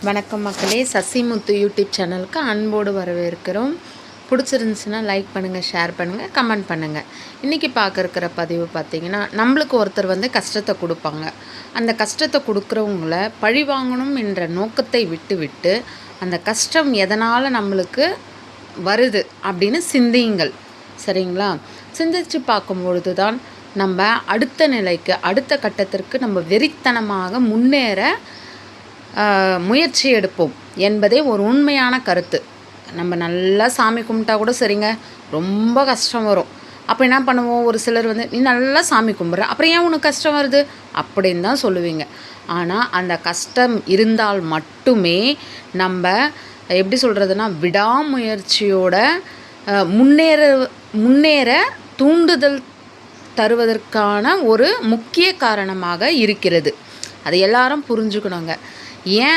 வணக்கம் மக்களே, சசிமுத்து யூடியூப் சேனலுக்கு அன்போடு வரவேற்கிறோம். பிடிச்சிருந்துச்சுன்னா லைக் பண்ணுங்கள், ஷேர் பண்ணுங்கள், கமெண்ட் பண்ணுங்கள். இன்றைக்கி பார்க்குற பதிவு பார்த்திங்கன்னா, நம்மளுக்கு ஒருத்தர் கஷ்டத்தை கொடுப்பாங்க. அந்த கஷ்டத்தை கொடுக்குறவங்கள பழி வாங்கணும் என்ற நோக்கத்தை விட்டு அந்த கஷ்டம் எதனால் நம்மளுக்கு வருது அப்படின்னு சிந்தியுங்கள். சரிங்களா? சிந்திச்சு பார்க்கும்பொழுது தான் நம்ம அடுத்த நிலைக்கு, அடுத்த கட்டத்திற்கு நம்ம வெறித்தனமாக முன்னேற முயற்சி எடுப்போம் என்பதே ஒரு உண்மையான கருத்து. நம்ம நல்லா சாமி கும்பிட்டா கூட சரிங்க, ரொம்ப கஷ்டம் வரும். அப்போ என்ன பண்ணுவோம், ஒரு சிலர் நீ நல்லா சாமி கும்பிட்ற, அப்புறம் ஏன் உனக்கு கஷ்டம் வருது அப்படின்னு தான் சொல்லுவீங்க. ஆனால் அந்த கஷ்டம் இருந்தால் மட்டுமே நம்ம எப்படி சொல்கிறதுனா விடாமுயற்சியோட முன்னேற தூண்டுதல் தருவதற்கான ஒரு முக்கிய காரணமாக இருக்கிறது. அதை எல்லாரும் புரிஞ்சுக்கணுங்க. ஏன்